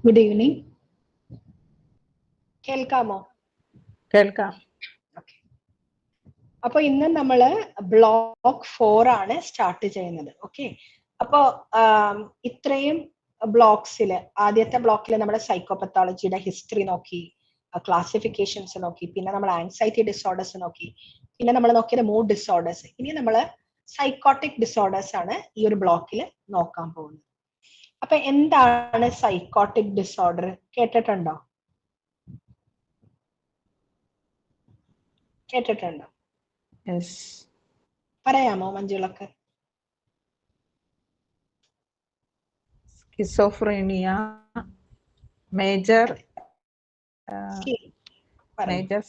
Good evening. കേൾക്കാമോ? കേൾക്കാം. Okay. അപ്പൊ ഇന്ന് നമ്മള് ബ്ലോക്ക് 4 ആണ് സ്റ്റാർട്ട് ചെയ്യുന്നത്. ഓക്കെ. അപ്പോ ഇത്രയും ബ്ലോക്സില് ആദ്യത്തെ ബ്ലോക്കിൽ നമ്മുടെ സൈക്കോപത്തോളജിയുടെ ഹിസ്റ്ററി നോക്കി, ക്ലാസിഫിക്കേഷൻസ് നോക്കി, പിന്നെ നമ്മൾ ആൻസൈറ്റി ഡിസോർഡേഴ്സ് നോക്കി, പിന്നെ നമ്മൾ നോക്കിയത് മൂഡ് ഡിസോർഡേഴ്സ്. ഇനി നമ്മൾ സൈക്കോട്ടിക് ഡിസോർഡേഴ്സ് ആണ് ഈ ഒരു ബ്ലോക്കിൽ നോക്കാൻ പോകുന്നത്. അപ്പൊ എന്താണ് സൈക്കോട്ടിക് ഡിസോർഡർ? കേട്ടിട്ടുണ്ടോ? കേട്ടിട്ടുണ്ടോ? പറയാമോ മഞ്ജുളക്ക്? Schizophrenia, major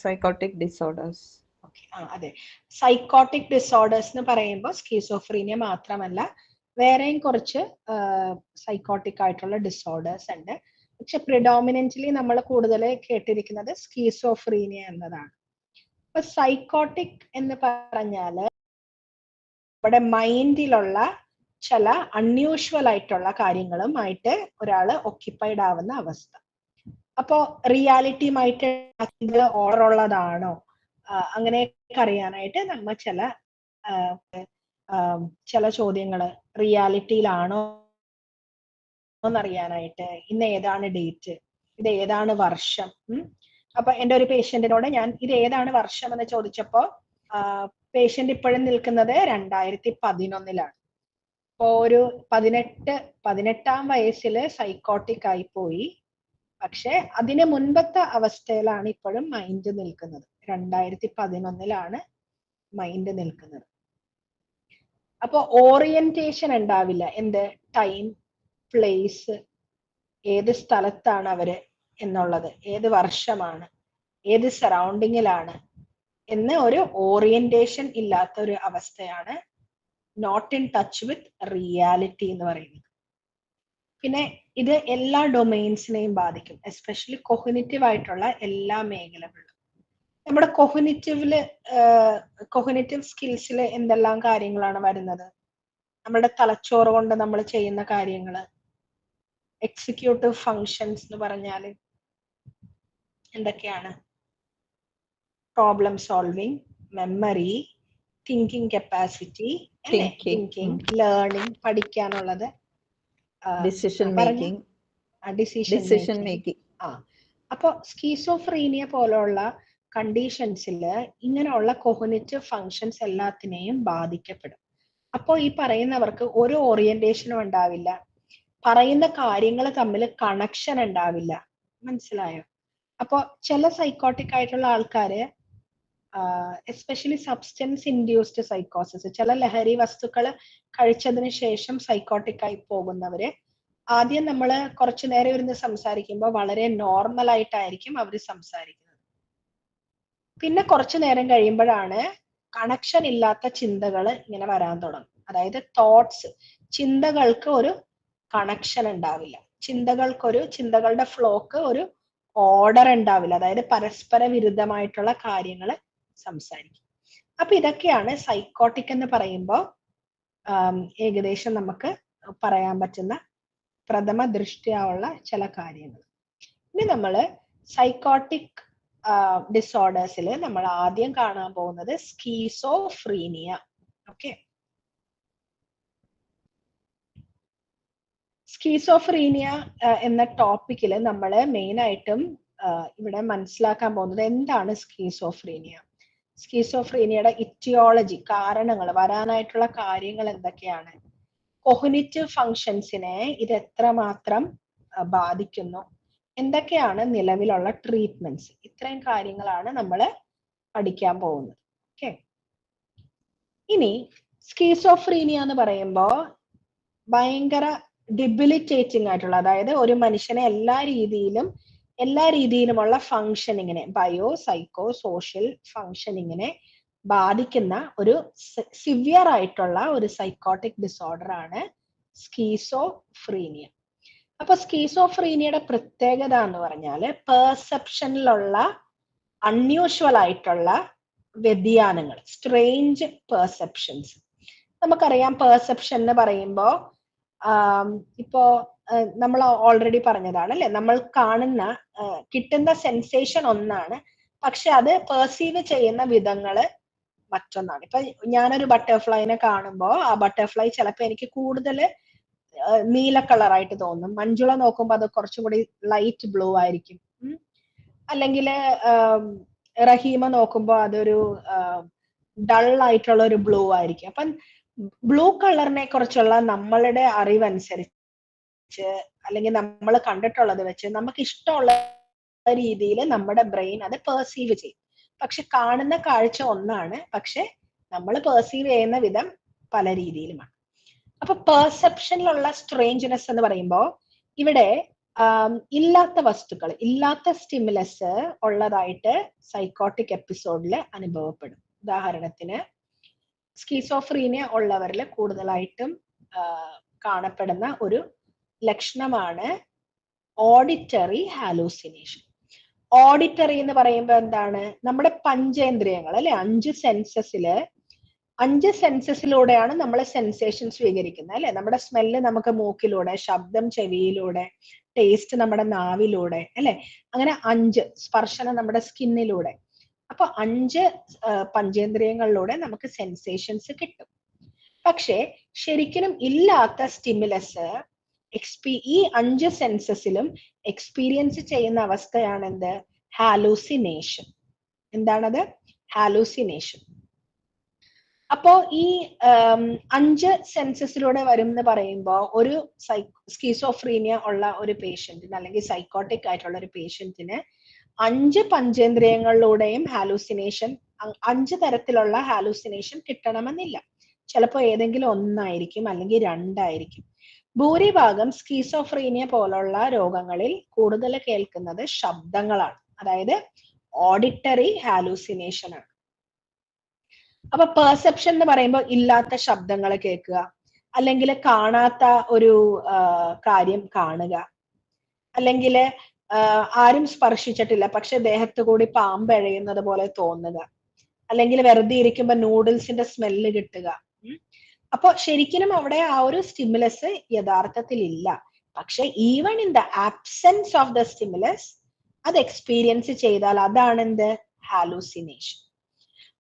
psychotic disorders. അതെ, സൈക്കോട്ടിക് ഡിസോർഡേഴ്സ് എന്ന് പറയുമ്പോൾ സ്കിസോഫ്രീനിയ മാത്രമല്ല, വേറെയും കുറച്ച് സൈക്കോട്ടിക് ആയിട്ടുള്ള ഡിസോർഡേഴ്സ് ഉണ്ട്. പക്ഷെ പ്രിഡോമിനന്റ്ലി നമ്മൾ കൂടുതൽ കേട്ടിരിക്കുന്നത് സ്കിസോഫ്രീനിയ എന്നതാണ്. അപ്പൊ സൈക്കോട്ടിക് എന്ന് പറഞ്ഞാല് നമ്മുടെ മൈൻഡിലുള്ള ചില അൺയൂഷ്വൽ ആയിട്ടുള്ള കാര്യങ്ങളുമായിട്ട് ഒരാൾ ഒക്യുപ്പൈഡ് ആവുന്ന അവസ്ഥ. അപ്പോ റിയാലിറ്റിയുമായിട്ട് ഓർഡർ ഉള്ളതാണോ, അങ്ങനെയൊക്കെ അറിയാനായിട്ട് നമ്മ ചില ചോദ്യങ്ങള് റിയാലിറ്റിയിലാണോ എന്നറിയാനായിട്ട്, ഇന്ന് ഏതാണ് ഡേറ്റ്, ഇത് ഏതാണ് വർഷം. അപ്പൊ എൻ്റെ ഒരു പേഷ്യന്റിനോട് ഞാൻ ഇത് ഏതാണ് വർഷം എന്ന് ചോദിച്ചപ്പോ പേഷ്യന്റ് ഇപ്പോഴും നിൽക്കുന്നത് 2011 അപ്പോ ഒരു 18-ാം വയസ്സില് സൈക്കോട്ടിക് ആയി പോയി. പക്ഷെ അതിന് മുൻപത്തെ അവസ്ഥയിലാണ് ഇപ്പോഴും മൈൻഡ് നിൽക്കുന്നത്. 2011 മൈൻഡ് നിൽക്കുന്നത്. അപ്പൊ ഓറിയന്റേഷൻ ഉണ്ടാവില്ല. എന്ത് ടൈം, പ്ലേസ്, ഏത് സ്ഥലത്താണ് അവര് എന്നുള്ളത്, ഏത് വർഷമാണ്, ഏത് സറൗണ്ടിങ്ങിലാണ് എന്ന് ഒരു ഓറിയന്റേഷൻ ഇല്ലാത്ത ഒരു അവസ്ഥയാണ് not in touch with reality എന്ന് പറയുന്നത്. പിന്നെ ഇത് എല്ലാ ഡൊമെയിൻസിനെയും ബാധിക്കും, എസ്പെഷ്യലി കൊഗ്നിറ്റീവ് ആയിട്ടുള്ള എല്ലാ മേഖലകളിലും. നമ്മുടെ കൊഗ്നിറ്റീവ് സ്കിൽസിൽ എന്തെല്ലാം കാര്യങ്ങളാണ് വരുന്നത്? നമ്മുടെ തലച്ചോറ് കൊണ്ട് നമ്മൾ ചെയ്യുന്ന കാര്യങ്ങള്, എക്സിക്യൂട്ടീവ് ഫങ്ഷൻസ് എന്ന് പറഞ്ഞാല് എന്തൊക്കെയാണ്? Problem solving, memory, thinking capacity, thinking, learning, പഠിക്കാനുള്ളത്, ഡിസിഷൻ മേക്കിംഗ്. അപ്പൊ സ്കിസോഫ്രീനിയ പോലുള്ള കണ്ടീഷൻസിൽ ഇങ്ങനെയുള്ള കൊഗ്നിറ്റീവ് ഫങ്ഷൻസ് എല്ലാത്തിനെയും ബാധിക്കപ്പെടും. അപ്പോൾ ഈ പറയുന്നവർക്ക് ഒരു ഓറിയന്റേഷനും ഉണ്ടാവില്ല, പറയുന്ന കാര്യങ്ങൾ തമ്മിൽ കണക്ഷൻ ഉണ്ടാവില്ല. മനസ്സിലായോ? അപ്പൊ ചില സൈക്കോട്ടിക് ആയിട്ടുള്ള ആൾക്കാര്, എസ്പെഷ്യലി സബ്സ്റ്റൻസ് ഇൻഡ്യൂസ്ഡ് സൈക്കോസിസ്, ചില ലഹരി വസ്തുക്കൾ കഴിച്ചതിന് ശേഷം സൈക്കോട്ടിക് ആയി പോകുന്നവര് ആദ്യം നമ്മൾ കുറച്ചു നേരം ഇരുന്ന് സംസാരിക്കുമ്പോൾ വളരെ നോർമൽ ആയിട്ടായിരിക്കും അവർ സംസാരിക്കുന്നത്. പിന്നെ കുറച്ചു നേരം കഴിയുമ്പോഴാണ് കണക്ഷൻ ഇല്ലാത്ത ചിന്തകൾ ഇങ്ങനെ വരാൻ തുടങ്ങും. അതായത് തോട്ട്സ്, ചിന്തകൾക്ക് ഒരു കണക്ഷൻ ഉണ്ടാവില്ല, ചിന്തകളുടെ ഫ്ലോക്ക് ഒരു ഓർഡർ ഉണ്ടാവില്ല, അതായത് പരസ്പര വിരുദ്ധമായിട്ടുള്ള കാര്യങ്ങൾ സംസാരിക്കും. അപ്പൊ ഇതൊക്കെയാണ് സൈക്കോട്ടിക് എന്ന് പറയുമ്പോൾ ഏകദേശം നമുക്ക് പറയാൻ പറ്റുന്ന പ്രഥമ ദൃഷ്ടിയുള്ള ചില കാര്യങ്ങൾ. ഇനി നമ്മൾ സൈക്കോട്ടിക് ഡിസോർഡേഴ്സിൽ നമ്മൾ ആദ്യം കാണാൻ പോകുന്നത് സ്കിസോഫ്രീനിയ. ഓക്കെ, സ്കിസോഫ്രീനിയ എന്ന ടോപ്പിക്കിൽ നമ്മൾ മെയിൻ ആയിട്ടും ഇവിടെ മനസ്സിലാക്കാൻ പോകുന്നത് എന്താണ് സ്കിസോഫ്രീനിയ, സ്കിസോഫ്രീനിയയുടെ ഇറ്റിയോളജി, കാരണങ്ങൾ, വരാനായിട്ടുള്ള കാര്യങ്ങൾ എന്തൊക്കെയാണ്, കൊഗ്നിറ്റീവ് ഫങ്ഷൻസിനെ ഇത് എത്രമാത്രം ബാധിക്കുന്നു, എന്തൊക്കെയാണ് നിലവിലുള്ള ട്രീറ്റ്മെന്റ്സ്, ഇത്രയും കാര്യങ്ങളാണ് നമ്മൾ പഠിക്കാൻ പോകുന്നത്. ഓക്കെ. ഇനി സ്കിസോഫ്രീനിയ എന്ന് പറയുമ്പോൾ ഭയങ്കര ഡിബിലിറ്റേറ്റിംഗ് ആയിട്ടുള്ള, അതായത് ഒരു മനുഷ്യനെ എല്ലാ രീതിയിലുമുള്ള ഫങ്ഷനിങ്ങിനെ, ബയോ സൈക്കോ സോഷ്യൽ ഫങ്ഷനിങ്ങിനെ ബാധിക്കുന്ന ഒരു സിവിയർ ആയിട്ടുള്ള ഒരു സൈക്കോട്ടിക് ഡിസോർഡർ ആണ് സ്കിസോഫ്രീനിയ. അപ്പൊ സ്കിസോഫ്രീനിയയുടെ പ്രത്യേകത എന്ന് പറഞ്ഞാല് പെർസെപ്ഷനിലുള്ള അൺയൂഷ്വൽ ആയിട്ടുള്ള വ്യതിയാനങ്ങൾ, സ്ട്രേഞ്ച് പെർസെപ്ഷൻസ്. നമുക്കറിയാം പെർസെപ്ഷൻ എന്ന് പറയുമ്പോൾ ഇപ്പോ നമ്മൾ ഓൾറെഡി പറഞ്ഞതാണ് അല്ലെ, നമ്മൾ കാണുന്ന കിട്ടുന്ന സെൻസേഷൻ ഒന്നാണ്, പക്ഷെ അത് പെർസീവ് ചെയ്യുന്ന വിധങ്ങള് മറ്റൊന്നാണ്. ഇപ്പൊ ഞാനൊരു ബട്ടർഫ്ലൈനെ കാണുമ്പോൾ ആ ബട്ടർഫ്ലൈ ചിലപ്പോ എനിക്ക് കൂടുതൽ നീല കളറായിട്ട് തോന്നും. മഞ്ജുള നോക്കുമ്പോൾ അത് കുറച്ചും കൂടി ലൈറ്റ് ബ്ലൂ ആയിരിക്കും. അല്ലെങ്കിൽ റഹീമ നോക്കുമ്പോൾ അതൊരു ഡൾ ആയിട്ടുള്ള ഒരു ബ്ലൂ ആയിരിക്കും. അപ്പം ബ്ലൂ കളറിനെ കുറിച്ചുള്ള നമ്മളുടെ അറിവനുസരിച്ച് അല്ലെങ്കിൽ നമ്മൾ കണ്ടിട്ടുള്ളത് വെച്ച് നമുക്ക് ഇഷ്ടമുള്ള രീതിയിൽ നമ്മുടെ ബ്രെയിൻ അത് പെർസീവ് ചെയ്യും. പക്ഷെ കാണുന്ന കാഴ്ച ഒന്നാണ്, പക്ഷെ നമ്മൾ പെർസീവ് ചെയ്യുന്ന വിധം പല രീതിയിലുമാണ്. അപ്പൊ പെർസെപ്ഷനിലുള്ള സ്ട്രേഞ്ച്നെസ് എന്ന് പറയുമ്പോൾ ഇവിടെ ഇല്ലാത്ത വസ്തുക്കൾ, ഇല്ലാത്ത സ്റ്റിമുലസ് ഉള്ളതായിട്ട് സൈക്കോട്ടിക് എപ്പിസോഡിൽ അനുഭവപ്പെടും. ഉദാഹരണത്തിന് സ്കീസോഫ്രീനിയ ഉള്ളവരിൽ കൂടുതലായിട്ടും കാണപ്പെടുന്ന ഒരു ലക്ഷണമാണ് ഓഡിറ്ററി ഹാലൂസിനേഷൻ. ഓഡിറ്ററി എന്ന് പറയുമ്പോൾ എന്താണ്? നമ്മുടെ പഞ്ചേന്ദ്രിയങ്ങൾ അല്ലെ, 5 സെൻസസിലൂടെയാണ് നമ്മൾ സെൻസേഷൻ സ്വീകരിക്കുന്നത് അല്ലെ. നമ്മുടെ സ്മെല്ല് നമുക്ക് മൂക്കിലൂടെ, ശബ്ദം ചെവിയിലൂടെ, ടേസ്റ്റ് നമ്മുടെ നാവിലൂടെ അല്ലെ, അങ്ങനെ 5 സ്പർശനം നമ്മുടെ സ്കിന്നിലൂടെ. അപ്പൊ 5 പഞ്ചേന്ദ്രിയങ്ങളിലൂടെ നമുക്ക് സെൻസേഷൻസ് കിട്ടും. പക്ഷെ ശരിക്കും ഇല്ലാത്ത സ്റ്റിമുലസ് ഈ 5 സെൻസസിലും എക്സ്പീരിയൻസ് ചെയ്യുന്ന അവസ്ഥയാണ് എന്ത്? ഹാലൂസിനേഷൻ. എന്താണത്? ഹാലൂസിനേഷൻ. അപ്പോ ഈ 5 സെൻസസിലൂടെ വരും എന്ന് പറയുമ്പോൾ ഒരു സ്കീസോഫ്രീനിയ ഉള്ള ഒരു പേഷ്യന്റിന് അല്ലെങ്കിൽ സൈക്കോട്ടിക് ആയിട്ടുള്ള ഒരു പേഷ്യന്റിന് 5 പഞ്ചേന്ദ്രിയങ്ങളിലൂടെയും ഹാലൂസിനേഷൻ, 5 തരത്തിലുള്ള ഹാലൂസിനേഷൻ കിട്ടണമെന്നില്ല. ചിലപ്പോൾ ഏതെങ്കിലും ഒന്നായിരിക്കും അല്ലെങ്കിൽ 2 ആയിരിക്കും. ഭൂരിഭാഗം സ്കീസോഫ്രീനിയ പോലുള്ള രോഗങ്ങളിൽ കൂടുതൽ കേൾക്കുന്നത് ശബ്ദങ്ങളാണ്, അതായത് ഓഡിറ്ററി ഹാലൂസിനേഷൻ ആണ്. അപ്പൊ പെർസെപ്ഷൻ എന്ന് പറയുമ്പോൾ ഇല്ലാത്ത ശബ്ദങ്ങൾ കേൾക്കുക, അല്ലെങ്കിൽ കാണാത്ത ഒരു കാര്യം കാണുക, അല്ലെങ്കിൽ ആരും സ്പർശിച്ചിട്ടില്ല പക്ഷെ ദേഹത്ത് കൂടി പാമ്പ് എഴയുന്നത് പോലെ തോന്നുക, അല്ലെങ്കിൽ വെറുതെ ഇരിക്കുമ്പോൾ നൂഡിൽസിന്റെ സ്മെല്ല് കിട്ടുക. അപ്പൊ ശരിക്കും അവിടെ ആ ഒരു സ്റ്റിമുലസ് യഥാർത്ഥത്തിൽ ഇല്ല. പക്ഷെ even in the absence of the stimulus അത് എക്സ്പീരിയൻസ് ചെയ്താൽ അതാണ് എന്ത്? ഹാലൂസിനേഷൻ.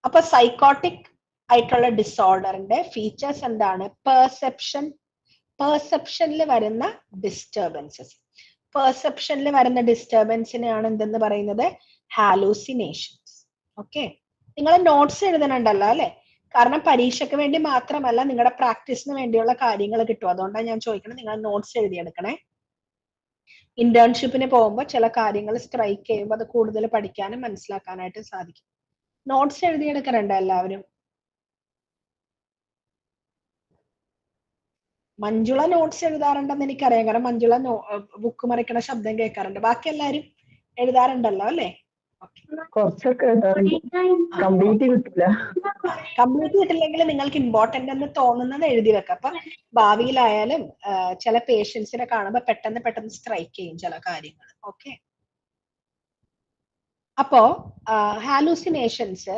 അപ്പൊ സൈക്കോട്ടിക് ആയിട്ടുള്ള ഡിസോർഡറിന്റെ ഫീച്ചേഴ്സ് എന്താണ്? പെർസെപ്ഷനിൽ വരുന്ന ഡിസ്റ്റർബൻസസ്. പെർസെപ്ഷനിൽ വരുന്ന ഡിസ്റ്റർബൻസിനെയാണ് എന്തെന്ന് പറയുന്നത്? ഹാലൂസിനേഷൻസ്. ഓക്കെ, നിങ്ങൾ നോട്ട്സ് എഴുതണുണ്ടല്ലോ അല്ലെ? കാരണം പരീക്ഷയ്ക്ക് വേണ്ടി മാത്രമല്ല, നിങ്ങളുടെ പ്രാക്ടീസിന് വേണ്ടിയുള്ള കാര്യങ്ങൾ കിട്ടും. അതുകൊണ്ടാണ് ഞാൻ ചോദിക്കുന്നത്, നിങ്ങൾ നോട്ട്സ് എഴുതിയെടുക്കണേ. ഇന്റേൺഷിപ്പിന് പോകുമ്പോൾ ചില കാര്യങ്ങൾ സ്ട്രൈക്ക് ചെയ്യുമ്പോൾ അത് കൂടുതൽ പഠിക്കാനും മനസ്സിലാക്കാനായിട്ട് സാധിക്കും. നോട്ട്സ് എഴുതിയെടുക്കലുണ്ട് എല്ലാവരും? മഞ്ജുള നോട്ട്സ് എഴുതാറുണ്ടെന്ന് എനിക്കറിയാം, കാരണം മഞ്ജുള ബുക്ക് മറിക്കണ ശബ്ദം കേൾക്കാറുണ്ട്. ബാക്കി എല്ലാവരും എഴുതാറുണ്ടല്ലോ അല്ലേ? കുറച്ചൊക്കെ കംപ്ലീറ്റ് കിട്ടില്ലെങ്കിൽ നിങ്ങൾക്ക് ഇമ്പോർട്ടന്റ് എന്ന് തോന്നുന്നത് എഴുതി വെക്കാം. അപ്പൊ ഭാവിയിലായാലും ചില പേഷ്യൻസിനെ കാണുമ്പോൾ പെട്ടെന്ന് സ്ട്രൈക്ക് ചെയ്യും ചില കാര്യങ്ങൾ. ഓക്കെ, അപ്പോ ഹാലൂസിനേഷൻസ്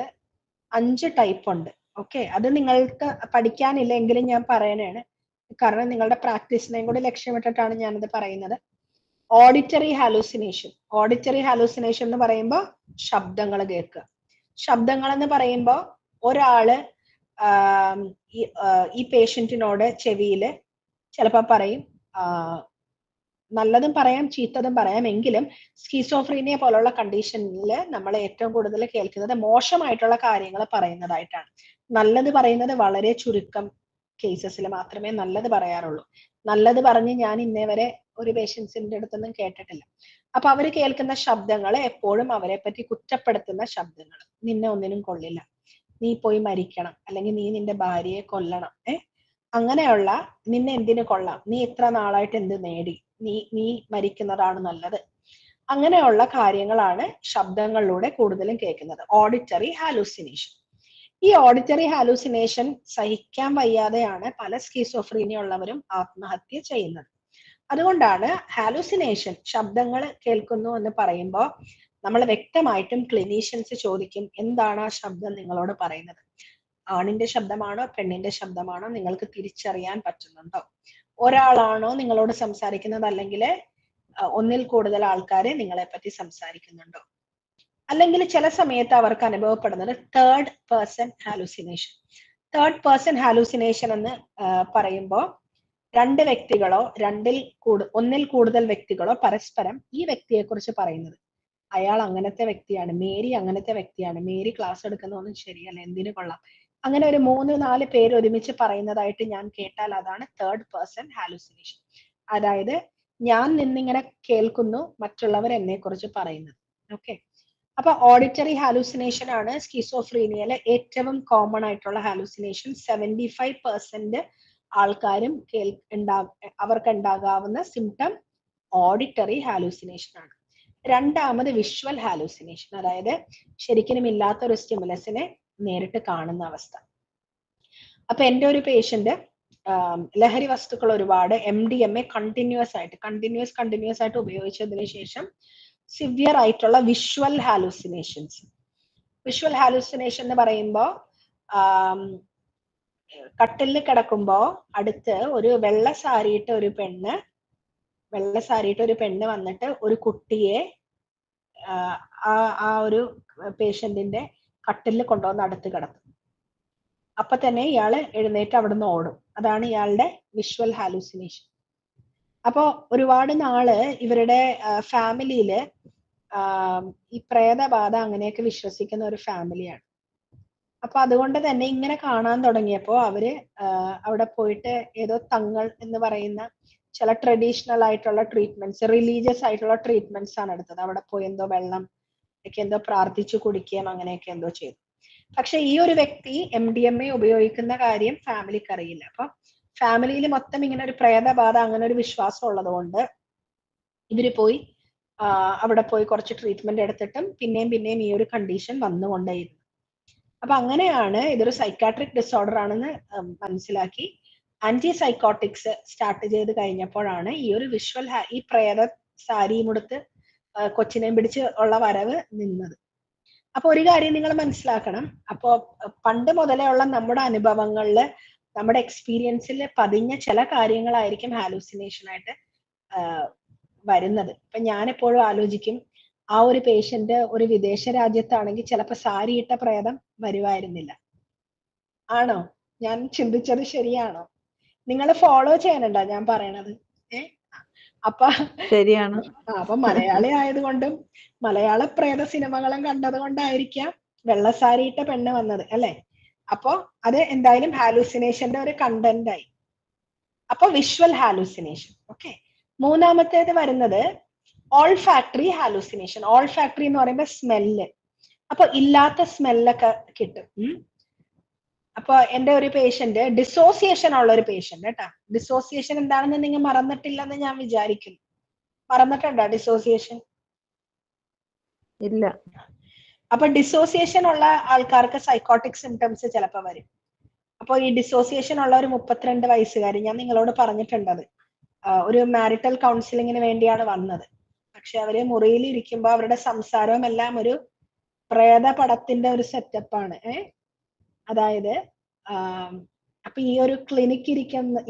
5 ടൈപ്പ് ഉണ്ട്. ഓക്കെ, അത് നിങ്ങൾക്ക് പഠിക്കാനില്ലെങ്കിലും ഞാൻ പറയണേണ്, കാരണം നിങ്ങളുടെ പ്രാക്ടീസിനെയും കൂടി ലക്ഷ്യമിട്ടിട്ടാണ് ഞാനിത് പറയുന്നത്. Auditory hallucination. ഓഡിറ്ററി ഹാലൂസിനേഷൻ എന്ന് പറയുമ്പോൾ ശബ്ദങ്ങൾ കേൾക്കുക. ശബ്ദങ്ങൾ എന്ന് പറയുമ്പോൾ ഒരാള് ഈ പേഷ്യന്റിനോട് ചെവിയില് ചിലപ്പോൾ പറയും, നല്ലതും പറയാം ചീത്തതും പറയാം, എങ്കിലും സ്കീസോഫ്രീനിയ പോലുള്ള കണ്ടീഷനിൽ നമ്മൾ ഏറ്റവും കൂടുതൽ കേൾക്കുന്നത് മോശമായിട്ടുള്ള കാര്യങ്ങൾ പറയുന്നതായിട്ടാണ്. നല്ലത് പറയുന്നത് വളരെ ചുരുക്കം കേസസിൽ മാത്രമേ നല്ലത് പറയാറുള്ളൂ. നല്ലത് പറഞ്ഞ് ഞാൻ ഇന്നേ വരെ ഒരു പേഷ്യൻസിന്റെ അടുത്തൊന്നും കേട്ടിട്ടില്ല. അപ്പൊ അവര് കേൾക്കുന്ന ശബ്ദങ്ങൾ എപ്പോഴും അവരെ പറ്റി കുറ്റപ്പെടുത്തുന്ന ശബ്ദങ്ങൾ. നിന്നെ ഒന്നിനും കൊള്ളില്ല, നീ പോയി മരിക്കണം, അല്ലെങ്കിൽ നീ നിന്റെ ഭാര്യയെ കൊല്ലണം, അങ്ങനെയുള്ള, നിന്നെ എന്തിനു കൊള്ളാം, നീ ഇത്ര നാളായിട്ട് എന്ത് നേടി, നീ മരിക്കുന്നതാണ് നല്ലത്, അങ്ങനെയുള്ള കാര്യങ്ങളാണ് ശബ്ദങ്ങളിലൂടെ കൂടുതലും കേൾക്കുന്നത്. Auditory hallucination. ഈ ഓഡിറ്ററി ഹാലൂസിനേഷൻ സഹിക്കാൻ വയ്യാതെയാണ് പല സ്കീസോഫ്രീനിയ ഉള്ളവരും ആത്മഹത്യ ചെയ്യുന്നത്. അതുകൊണ്ടാണ് ഹാലൂസിനേഷൻ, ശബ്ദങ്ങൾ കേൾക്കുന്നു എന്ന് പറയുമ്പോൾ നമ്മൾ വ്യക്തമായിട്ടും ക്ലിനീഷ്യൻസ് ചോദിക്കും, എന്താണ് ആ ശബ്ദം നിങ്ങളോട് പറയുന്നത്? ആണിന്റെ ശബ്ദമാണോ പെണ്ണിന്റെ ശബ്ദമാണോ നിങ്ങൾക്ക് തിരിച്ചറിയാൻ പറ്റുന്നുണ്ടോ? ഒരാളാണോ നിങ്ങളോട് സംസാരിക്കുന്നത്, അല്ലെങ്കിൽ ഒന്നിൽ കൂടുതൽ ആൾക്കാരെ നിങ്ങളെ പറ്റി സംസാരിക്കുന്നുണ്ടോ? അല്ലെങ്കിൽ ചില സമയത്ത് അവർക്ക് അനുഭവപ്പെടുന്നത് third person hallucination. Third person hallucination എന്ന് പറയുമ്പോൾ രണ്ട് വ്യക്തികളോ ഒന്നിൽ കൂടുതൽ വ്യക്തികളോ പരസ്പരം ഈ വ്യക്തിയെ കുറിച്ച് പറയുന്നത്, അയാൾ അങ്ങനത്തെ വ്യക്തിയാണ്, മേരി അങ്ങനത്തെ വ്യക്തിയാണ്, മേരി ക്ലാസ് എടുക്കുന്നതൊന്നും ശരിയല്ല, എന്തിനു കൊള്ളാം, അങ്ങനെ ഒരു 3-4 പേര് ഒരുമിച്ച് പറയുന്നതായിട്ട് ഞാൻ കേട്ടാൽ അതാണ് തേർഡ് പേഴ്സൺ ഹാലൂസിനേഷൻ. അതായത് ഞാൻ നിന്നിങ്ങനെ കേൾക്കുന്നു, മറ്റുള്ളവർ എന്നെ കുറിച്ച് പറയുന്നത്. ഓക്കെ, അപ്പൊ ഓഡിറ്ററി ഹാലൂസിനേഷൻ ആണ് സ്കിസോഫ്രീനിയയിലെ ഏറ്റവും കോമൺ ആയിട്ടുള്ള ഹാലൂസിനേഷൻ. 75% ആൾക്കാരും അവർക്ക് ഉണ്ടാകാവുന്ന സിംറ്റം ഓഡിറ്ററി ഹാലൂസിനേഷൻ ആണ്. രണ്ടാമത് വിഷ്വൽ ഹാലൂസിനേഷൻ, അതായത് ശരിക്കും ഇല്ലാത്ത ഒരു സ്റ്റിമുലസിനെ നേരിട്ട് കാണുന്ന അവസ്ഥ. അപ്പൊ എൻ്റെ ഒരു പേഷ്യന്റ് ലഹരി വസ്തുക്കൾ ഒരുപാട് MDMA കണ്ടിന്യൂസ് ആയിട്ട് ഉപയോഗിച്ചതിന് ശേഷം സിവിയർ ആയിട്ടുള്ള വിഷ്വൽ ഹാലൂസിനേഷൻസ്. വിഷ്വൽ ഹാലൂസിനേഷൻ എന്ന് പറയുമ്പോൾ കട്ടിലിൽ കിടക്കുമ്പോ അടുത്ത് ഒരു വെള്ള സാരിയിട്ട ഒരു പെണ്ണ് വന്നിട്ട് ഒരു കുട്ടിയെ ആ ഒരു പേഷ്യന്റിന്റെ കട്ടിലിൽ കൊണ്ടുവന്ന് അടുത്ത് കിടത്തും. അപ്പൊ തന്നെ ഇയാള് എഴുന്നേറ്റ് അവിടുന്ന് ഓടും. അതാണ് ഇയാളുടെ വിഷ്വൽ ഹാലൂസിനേഷൻ. അപ്പൊ ഒരുപാട് നാള് ഇവരുടെ ഫാമിലിയില് ഈ പ്രേതബാധ അങ്ങനെയൊക്കെ വിശ്വസിക്കുന്ന ഒരു ഫാമിലിയാണ്. അപ്പൊ അതുകൊണ്ട് തന്നെ ഇങ്ങനെ കാണാൻ തുടങ്ങിയപ്പോ അവര് അവിടെ പോയിട്ട് ഏതോ തങ്ങൾ എന്ന് പറയുന്ന ചില ട്രഡീഷണൽ ആയിട്ടുള്ള ട്രീറ്റ്മെന്റ്സ്, റിലീജിയസ് ആയിട്ടുള്ള ട്രീറ്റ്മെന്റ്സ് ആണ് എടുത്തത്. അവിടെ പോയി എന്തോ വെള്ളം ഒക്കെ എന്തോ പ്രാർത്ഥിച്ചു കുടിക്കുകയും അങ്ങനെയൊക്കെ എന്തോ ചെയ്തു. പക്ഷെ ഈ ഒരു വ്യക്തി MDMA ഉപയോഗിക്കുന്ന കാര്യം ഫാമിലിക്ക് അറിയില്ല. അപ്പൊ ഫാമിലിയിൽ മൊത്തം ഇങ്ങനെ ഒരു പ്രേതബാധ അങ്ങനെ ഒരു വിശ്വാസം ഉള്ളത് കൊണ്ട് ഇവര് പോയി അവിടെ പോയി കുറച്ച് ട്രീറ്റ്മെന്റ് എടുത്തിട്ടും പിന്നെയും ഈ ഒരു കണ്ടീഷൻ വന്നുകൊണ്ടേയിരുന്നു. അപ്പൊ അങ്ങനെയാണ് ഇതൊരു സൈക്കാട്രിക് ഡിസോർഡർ ആണെന്ന് മനസ്സിലാക്കി ആന്റി സൈക്കോട്ടിക്സ് സ്റ്റാർട്ട് ചെയ്ത് കഴിഞ്ഞപ്പോഴാണ് ഈ ഒരു വിഷ്വൽ ഈ പ്രേത സാരിയും എടുത്ത് കൊച്ചിനെ പിടിച്ച് ഉള്ള വരവ് നിന്നത്. അപ്പൊ ഒരു കാര്യം നിങ്ങൾ മനസ്സിലാക്കണം. അപ്പോ പണ്ട് മുതലേ ഉള്ള നമ്മുടെ അനുഭവങ്ങളില് നമ്മുടെ എക്സ്പീരിയൻസിൽ പതിഞ്ഞ ചില കാര്യങ്ങളായിരിക്കും ഹാലൂസിനേഷൻ ആയിട്ട് വരുന്നത്. ഇപ്പൊ ഞാൻ എപ്പോഴും ആലോചിക്കും, ആ ഒരു പേഷ്യന്റ് ഒരു വിദേശ രാജ്യത്താണെങ്കിൽ ചിലപ്പോ സാരിയിട്ട പ്രേതം വരുമായിരുന്നില്ല. ആണോ? ഞാൻ ചിന്തിച്ചത് ശരിയാണോ? നിങ്ങൾ ഫോളോ ചെയ്യാനുണ്ടോ ഞാൻ പറയണത്? അപ്പൊ ശരിയാണ്. അപ്പൊ മലയാളി ആയതുകൊണ്ടും മലയാള പ്രേത സിനിമകളും കണ്ടത് കൊണ്ടായിരിക്കാം വെള്ളസാരിയിട്ട പെണ്ണ് വന്നത് അല്ലെ? അപ്പൊ അത് എന്തായാലും ഹാലൂസിനേഷന്റെ ഒരു കണ്ടന്റ് ആയി. അപ്പൊ വിഷ്വൽ ഹാലൂസിനേഷൻ. ഓക്കെ, മൂന്നാമത്തേത് വരുന്നത് ഓൾഫാക്ടറി ഹാലൂസിനേഷൻ. ഓൾഫാക്ടറി എന്ന് പറയുമ്പോൾ സ്മെല്ല്. അപ്പൊ ഇല്ലാത്ത സ്മെല്ലൊക്കെ കിട്ടും. അപ്പൊ എൻ്റെ ഒരു പേഷ്യന്റ് ഡിസോസിയേഷൻ ഉള്ള ഒരു പേഷ്യന്റ് കേട്ടാ. ഡിസോസിയേഷൻ എന്താണെന്ന് നിങ്ങൾ മറന്നിട്ടില്ലെന്ന് ഞാൻ വിചാരിക്കുന്നു. മറന്നിട്ടുണ്ടോ ഡിസോസിയേഷൻ? ഇല്ല. അപ്പൊ ഡിസോസിയേഷൻ ഉള്ള ആൾക്കാർക്ക് സൈക്കോട്ടിക് സിംറ്റംസ് ചിലപ്പോൾ വരും. അപ്പൊ ഈ ഡിസോസിയേഷൻ ഉള്ള ഒരു 32 വയസ്സുകാരി, ഞാൻ നിങ്ങളോട് പറഞ്ഞിട്ടുണ്ടത്, ഒരു മാരിറ്റൽ കൗൺസിലിങ്ങിന് വേണ്ടിയാണ് വന്നത്. പക്ഷെ അവര് മുറിയിൽ ഇരിക്കുമ്പോ അവരുടെ സംസാരവും എല്ലാം ഒരു പ്രേത പടത്തിന്റെ ഒരു സെറ്റപ്പാണ്. അതായത് അപ്പൊ ഈ ഒരു ക്ലിനിക്ക്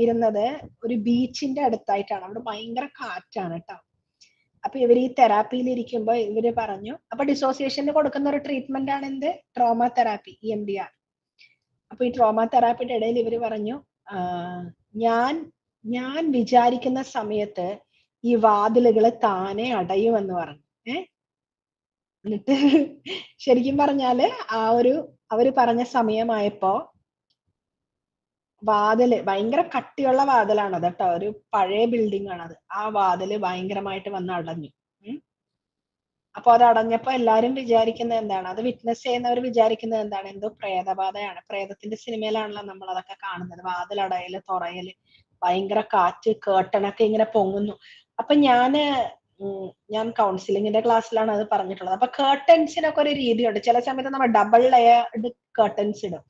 ഇരുന്നത് ഒരു ബീച്ചിന്റെ അടുത്തായിട്ടാണ്. അവിടെ ഭയങ്കര കാറ്റാണ് കേട്ടോ. അപ്പൊ ഇവർ ഈ തെറാപ്പിയിൽ ഇരിക്കുമ്പോ ഇവര് പറഞ്ഞു, അപ്പൊ ഡിസോസിയേഷന് കൊടുക്കുന്ന ഒരു ട്രീറ്റ്മെന്റ് ആണ് എന്ത്? Trauma therapy, EMDR. അപ്പൊ ഈ ട്രോമ തെറാപ്പിയുടെ ഇടയിൽ ഇവര് പറഞ്ഞു, ഞാൻ വിചാരിക്കുന്ന സമയത്ത് ഈ വാതിലുകൾ താനെ അടയുമെന്ന് പറഞ്ഞു. എന്നിട്ട് ശരിക്കും പറഞ്ഞാല് അവര് പറഞ്ഞ സമയമായപ്പോ വാതില് ഭയങ്കര കട്ടിയുള്ള വാതിലാണ് കേട്ടോ, ഒരു പഴയ ബിൽഡിംഗ് ആണത്. ആ വാതില് ഭയങ്കരമായിട്ട് വന്ന് അടഞ്ഞു. അപ്പൊ അത് അടഞ്ഞപ്പോ എല്ലാരും വിചാരിക്കുന്നത് എന്താണ്? അത് വിറ്റ്നസ് ചെയ്യുന്നവർ വിചാരിക്കുന്നത് എന്താണ്? എന്തോ പ്രേതബാധയാണ്. പ്രേതത്തിന്റെ സിനിമയിലാണല്ലോ നമ്മൾ അതൊക്കെ കാണുന്നത്. വാതിലടയല്, തുറയല്, ഭയങ്കര കാറ്റ്, കേട്ടനൊക്കെ ഇങ്ങനെ പൊങ്ങുന്നു. അപ്പൊ ഞാൻ കൗൺസിലിങ്ങിന്റെ ക്ലാസ്സിലാണ് അത് പറഞ്ഞിട്ടുള്ളത്. അപ്പൊ കേർട്ടൻസിനൊക്കെ ഒരു രീതിയുണ്ട്. ചില സമയത്ത് നമ്മൾ ഡബിൾ ലെയർഡ് കേർട്ടൻസ് ഇടും.